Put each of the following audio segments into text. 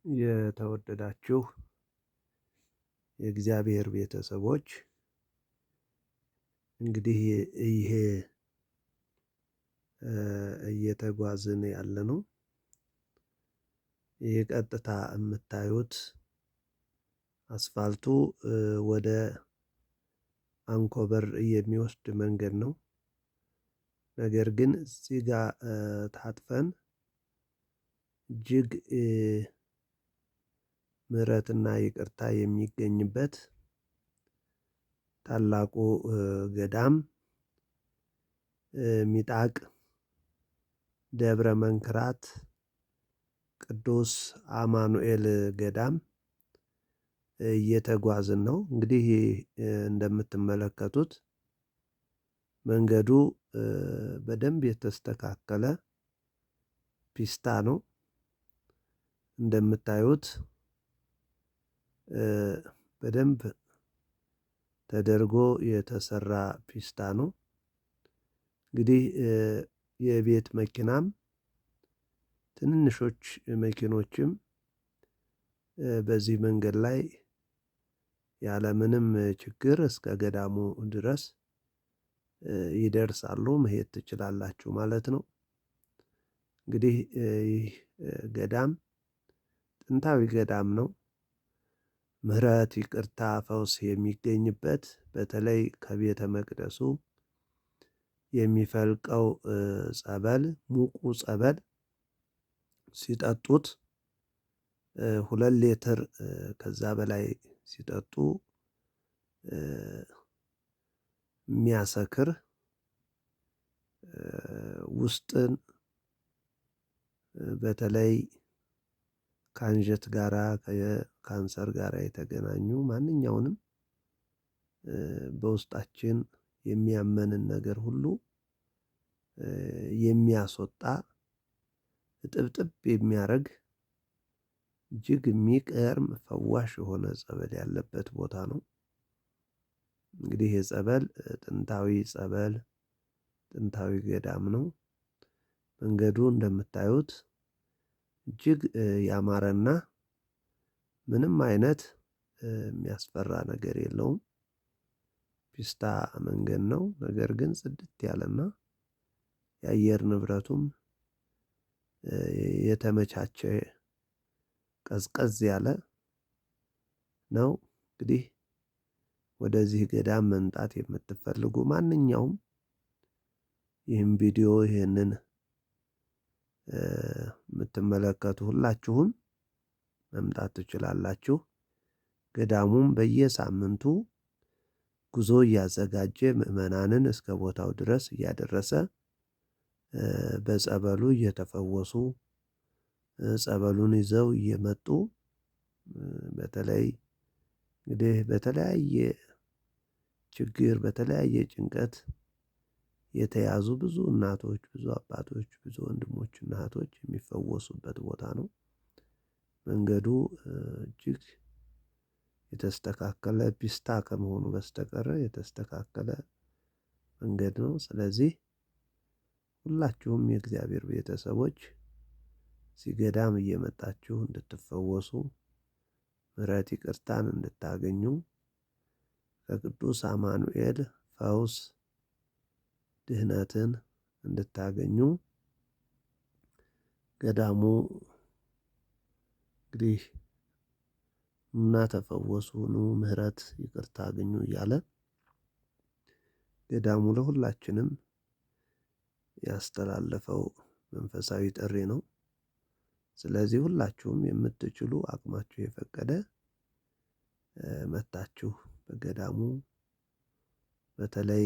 የተወደዳችሁ የእግዚአብሔር ቤተሰቦች እንግዲህ ይሄ እየተጓዝን ያለነው ይህ ቀጥታ የምታዩት አስፋልቱ ወደ አንኮበር የሚወስድ መንገድ ነው። ነገር ግን እዚህ ጋር ታጥፈን እጅግ ምሕረትና ይቅርታ የሚገኝበት ታላቁ ገዳም ሚጣቅ ደብረ መንክራት ቅዱስ አማኑኤል ገዳም እየተጓዝን ነው። እንግዲህ እንደምትመለከቱት መንገዱ በደንብ የተስተካከለ ፒስታ ነው። እንደምታዩት በደንብ ተደርጎ የተሰራ ፒስታ ነው። እንግዲህ የቤት መኪናም ትንንሾች መኪኖችም በዚህ መንገድ ላይ ያለምንም ችግር እስከ ገዳሙ ድረስ ይደርሳሉ፣ መሄድ ትችላላችሁ ማለት ነው። እንግዲህ ይህ ገዳም ጥንታዊ ገዳም ነው። ምሕረት፣ ይቅርታ፣ ፈውስ የሚገኝበት በተለይ ከቤተ መቅደሱ የሚፈልቀው ጸበል ሙቁ ጸበል ሲጠጡት 2 ሊትር ከዛ በላይ ሲጠጡ የሚያሰክር ውስጥን በተለይ ከአንጀት ጋራ ከካንሰር ጋራ የተገናኙ ማንኛውንም በውስጣችን የሚያመንን ነገር ሁሉ የሚያስወጣ እጥብጥብ የሚያደርግ እጅግ የሚገርም ፈዋሽ የሆነ ጸበል ያለበት ቦታ ነው። እንግዲህ ይሄ ጸበል ጥንታዊ ገዳም ነው። መንገዱ እንደምታዩት እጅግ ያማረና ምንም አይነት የሚያስፈራ ነገር የለውም። ፒስታ መንገድ ነው። ነገር ግን ጽድት ያለና የአየር ንብረቱም የተመቻቸ ቀዝቀዝ ያለ ነው። እንግዲህ ወደዚህ ገዳም መምጣት የምትፈልጉ ማንኛውም ይህን ቪዲዮ ይህንን የምትመለከቱ ሁላችሁም መምጣት ትችላላችሁ። ገዳሙም በየሳምንቱ ጉዞ እያዘጋጀ ምዕመናንን እስከ ቦታው ድረስ እያደረሰ በጸበሉ እየተፈወሱ ጸበሉን ይዘው እየመጡ በተለይ እንግዲህ በተለያየ ችግር በተለያየ ጭንቀት የተያዙ ብዙ እናቶች፣ ብዙ አባቶች፣ ብዙ ወንድሞች እና እህቶች የሚፈወሱበት ቦታ ነው። መንገዱ እጅግ የተስተካከለ ፒስታ ከመሆኑ በስተቀር የተስተካከለ መንገድ ነው። ስለዚህ ሁላችሁም የእግዚአብሔር ቤተሰቦች እዚህ ገዳም እየመጣችሁ እንድትፈወሱ ምሕረት ይቅርታን እንድታገኙ ከቅዱስ አማኑኤል ፈውስ ድህነትን እንድታገኙ ገዳሙ እንግዲህ ኑና ተፈወሱ፣ ኑ ምሕረት ይቅርታ አግኙ እያለ ገዳሙ ለሁላችንም ያስተላለፈው መንፈሳዊ ጥሪ ነው። ስለዚህ ሁላችሁም የምትችሉ አቅማችሁ የፈቀደ መጥታችሁ በገዳሙ በተለይ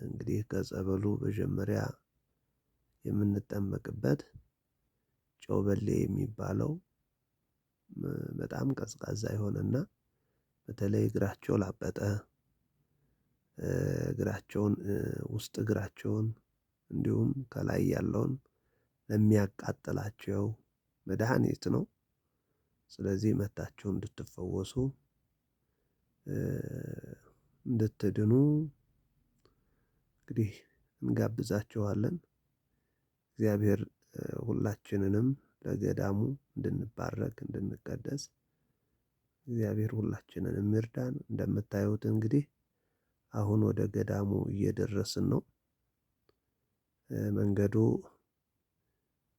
እንግዲህ ከጸበሉ መጀመሪያ የምንጠመቅበት ጮበሌ የሚባለው በጣም ቀዝቃዛ የሆነና በተለይ እግራቸው ላበጠ እግራቸውን ውስጥ እግራቸውን እንዲሁም ከላይ ያለውን ለሚያቃጥላቸው መድሃኒት ነው። ስለዚህ መጥታችሁ እንድትፈወሱ እንድትድኑ እንግዲህ እንጋብዛችኋለን። እግዚአብሔር ሁላችንንም ለገዳሙ እንድንባረክ እንድንቀደስ እግዚአብሔር ሁላችንንም ይርዳን። እንደምታዩት እንግዲህ አሁን ወደ ገዳሙ እየደረስን ነው። መንገዱ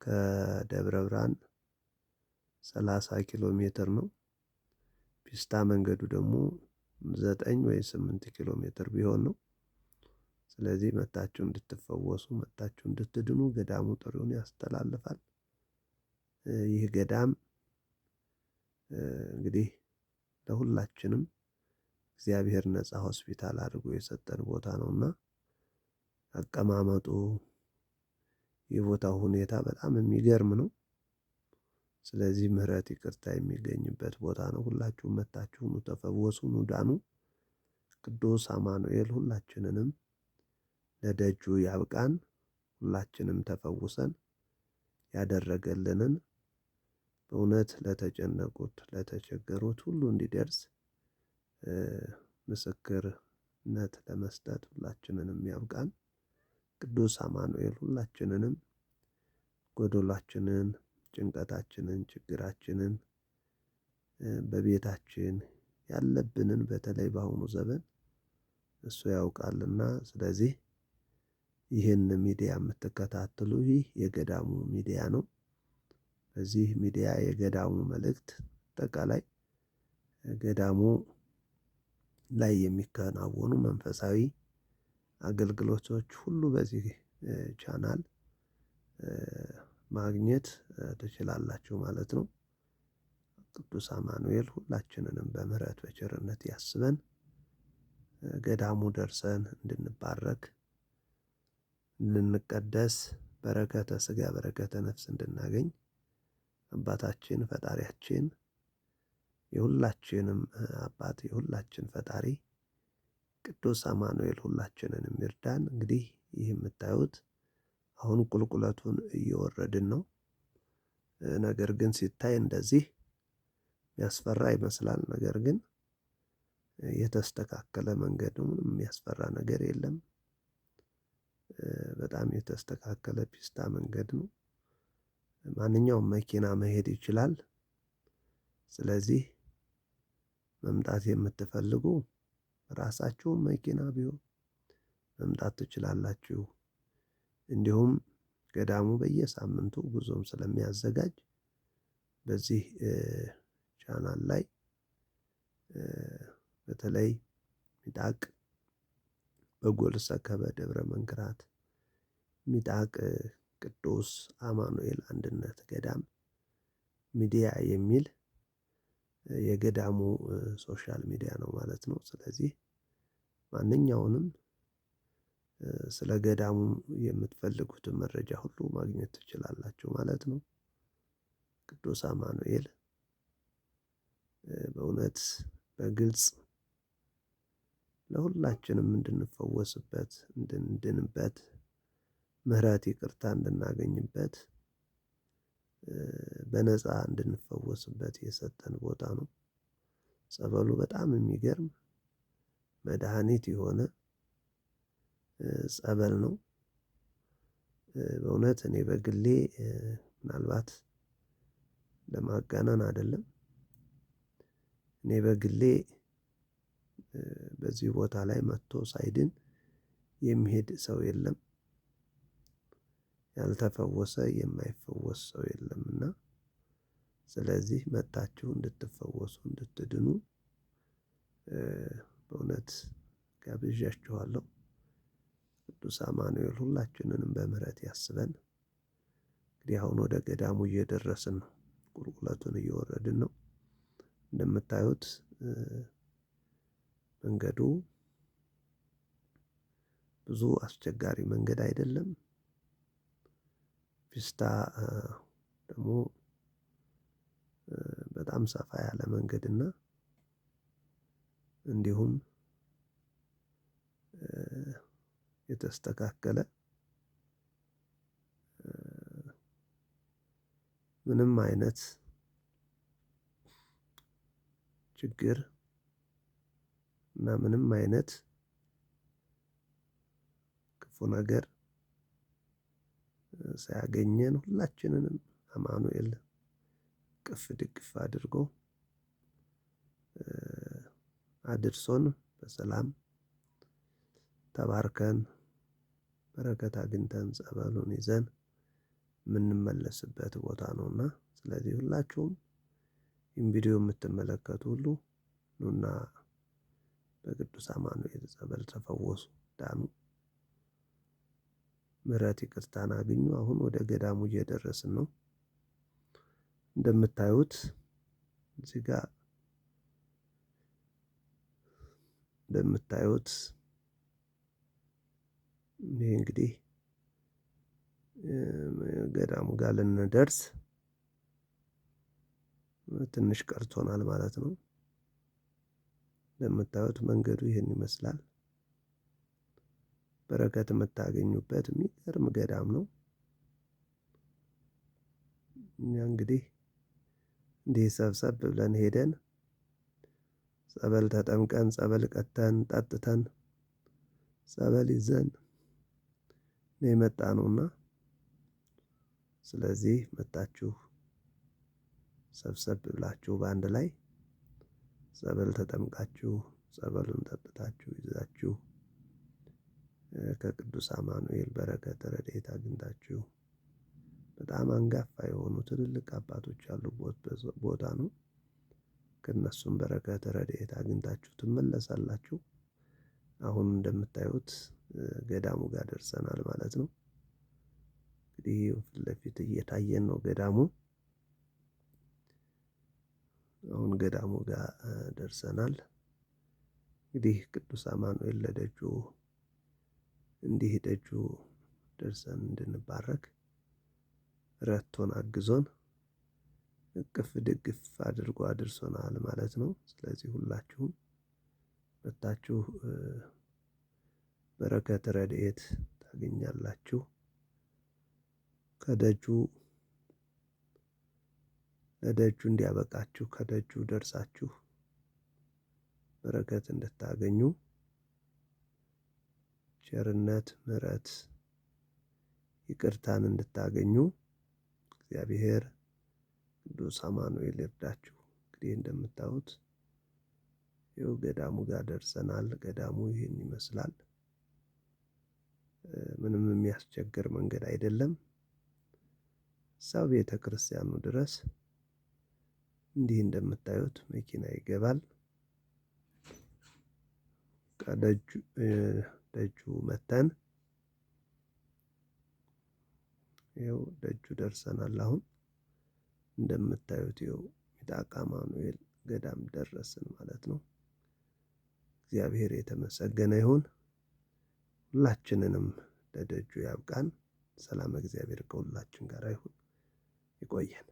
ከደብረ ብርሃን 30 ኪሎ ሜትር ነው። ፒስታ መንገዱ ደግሞ 9 ወይ 8 ኪሎ ሜትር ቢሆን ነው። ስለዚህ መጥታችሁ እንድትፈወሱ መጥታችሁ እንድትድኑ ገዳሙ ጥሪውን ያስተላልፋል። ይህ ገዳም እንግዲህ ለሁላችንም እግዚአብሔር ነፃ ሆስፒታል አድርጎ የሰጠን ቦታ ነውና አቀማመጡ የቦታው ሁኔታ በጣም የሚገርም ነው። ስለዚህ ምህረት ይቅርታ የሚገኝበት ቦታ ነው። ሁላችሁም መጥታችሁ ኑ ተፈወሱ፣ ኑ ዳኑ። ቅዱስ አማኑኤል ሁላችንንም ለደጁ ያብቃን። ሁላችንም ተፈውሰን ያደረገልንን በእውነት ለተጨነቁት ለተቸገሩት ሁሉ እንዲደርስ ምስክርነት ለመስጠት ሁላችንንም ያብቃን። ቅዱስ አማኑኤል ሁላችንንም ጎደሏችንን፣ ጭንቀታችንን፣ ችግራችንን በቤታችን ያለብንን በተለይ በአሁኑ ዘመን እሱ ያውቃልና ስለዚህ ይህን ሚዲያ የምትከታተሉ ይህ የገዳሙ ሚዲያ ነው። በዚህ ሚዲያ የገዳሙ መልእክት አጠቃላይ ገዳሙ ላይ የሚከናወኑ መንፈሳዊ አገልግሎቶች ሁሉ በዚህ ቻናል ማግኘት ትችላላችሁ ማለት ነው። ቅዱስ አማኑኤል ሁላችንንም በምህረት በቸርነት ያስበን። ገዳሙ ደርሰን እንድንባረክ እንድንቀደስ በረከተ ስጋ በረከተ ነፍስ እንድናገኝ አባታችን ፈጣሪያችን የሁላችንም አባት የሁላችን ፈጣሪ ቅዱስ አማኑኤል ሁላችንንም ይርዳን። እንግዲህ ይህ የምታዩት አሁን ቁልቁለቱን እየወረድን ነው። ነገር ግን ሲታይ እንደዚህ የሚያስፈራ ይመስላል። ነገር ግን የተስተካከለ መንገድ ነው። ምንም የሚያስፈራ ነገር የለም። በጣም የተስተካከለ ፒስታ መንገድ ነው። ማንኛውም መኪና መሄድ ይችላል። ስለዚህ መምጣት የምትፈልጉ ራሳችሁም መኪና ቢሆን መምጣት ትችላላችሁ። እንዲሁም ገዳሙ በየሳምንቱ ጉዞም ስለሚያዘጋጅ በዚህ ቻናል ላይ በተለይ ሚጣቅ በጎልሰከበ ደብረ መንክራት ሚጣቅ ቅዱስ አማኑኤል አንድነት ገዳም ሚዲያ የሚል የገዳሙ ሶሻል ሚዲያ ነው ማለት ነው። ስለዚህ ማንኛውንም ስለ ገዳሙ የምትፈልጉትን መረጃ ሁሉ ማግኘት ትችላላችሁ ማለት ነው። ቅዱስ አማኑኤል በእውነት በግልጽ ለሁላችንም እንድንፈወስበት እንድንድንበት ምህረት ይቅርታ እንድናገኝበት በነፃ እንድንፈወስበት የሰጠን ቦታ ነው። ጸበሉ በጣም የሚገርም መድሃኒት የሆነ ጸበል ነው። በእውነት እኔ በግሌ ምናልባት ለማጋነን አይደለም። እኔ በግሌ በዚህ ቦታ ላይ መጥቶ ሳይድን የሚሄድ ሰው የለም። ያልተፈወሰ የማይፈወስ ሰው የለምና ስለዚህ መጥታችሁ እንድትፈወሱ እንድትድኑ በእውነት ጋብዣችኋለሁ። ቅዱስ አማኑኤል ሁላችንንም በምህረት ያስበን። እንግዲህ አሁን ወደ ገዳሙ እየደረስን ነው። ቁልቁለቱን እየወረድን ነው። እንደምታዩት መንገዱ ብዙ አስቸጋሪ መንገድ አይደለም። ፒስታ ደግሞ በጣም ሰፋ ያለ መንገድና እንዲሁም የተስተካከለ ምንም አይነት ችግር እና ምንም አይነት ክፉ ነገር ሳያገኘን ሁላችንንም አማኑኤል ቅፍ ድግፍ አድርጎ አድርሶን በሰላም ተባርከን በረከት አግኝተን ጸበሉን ይዘን የምንመለስበት ቦታ ነውና፣ ስለዚህ ሁላችሁም ይህን ቪዲዮ የምትመለከቱ ሁሉ ኑና በቅዱስ አማኑኤል ጸበል ተፈወሱ፣ ዳኑ፣ ምሕረት ይቅርታን አግኙ። አሁን ወደ ገዳሙ እየደረስን ነው። እንደምታዩት እዚህ ጋር ይህ እንግዲህ ገዳሙ ጋር ልንደርስ ትንሽ ቀርቶናል ማለት ነው። እንደምታዩት መንገዱ ይህን ይመስላል። በረከት የምታገኙበት የሚገርም ገዳም ነው። እኛ እንግዲህ እንዲህ ሰብሰብ ብለን ሄደን ጸበል ተጠምቀን ጸበል ቀተን ጠጥተን ጸበል ይዘን ነው የመጣነውና፣ ስለዚህ መጣችሁ ሰብሰብ ብላችሁ በአንድ ላይ ጸበል ተጠምቃችሁ ጸበሉን ጠጥታችሁ ይዛችሁ ከቅዱስ አማኑኤል በረከት ረድኤት አግኝታችሁ በጣም አንጋፋ የሆኑ ትልልቅ አባቶች ያሉበት ቦታ ነው። ከእነሱም በረከት ረድኤት አግኝታችሁ ትመለሳላችሁ። አሁን እንደምታዩት ገዳሙ ጋር ደርሰናል ማለት ነው። እንግዲህ ፊት ለፊት እየታየን ነው ገዳሙ። አሁን ገዳሙ ጋር ደርሰናል። እንግዲህ ቅዱስ አማኑኤል ለደጁ እንዲህ ደጁ ደርሰን እንድንባረክ ረድቶን አግዞን እቅፍ ድግፍ አድርጎ አድርሶናል ማለት ነው። ስለዚህ ሁላችሁም መጥታችሁ በረከት ረድኤት ታገኛላችሁ። ለደጁ እንዲያበቃችሁ ከደጁ ደርሳችሁ በረከት እንድታገኙ ቸርነት፣ ምሕረት፣ ይቅርታን እንድታገኙ እግዚአብሔር ቅዱስ አማኑኤል ይርዳችሁ። እንግዲህ እንደምታዩት ይኸው ገዳሙ ጋር ደርሰናል። ገዳሙ ይህን ይመስላል። ምንም የሚያስቸግር መንገድ አይደለም። እዛው ቤተ ክርስቲያኑ ድረስ እንዲህ እንደምታዩት መኪና ይገባል። ደጁ መተን ይኸው ደጁ ደርሰናል። አሁን እንደምታዩት ይኸው ሚጣቃ አማኑኤል ገዳም ደረስን ማለት ነው። እግዚአብሔር የተመሰገነ ይሁን። ሁላችንንም ለደጁ ያብቃን። ሰላም እግዚአብሔር ከሁላችን ጋር ይሁን። ይቆየን።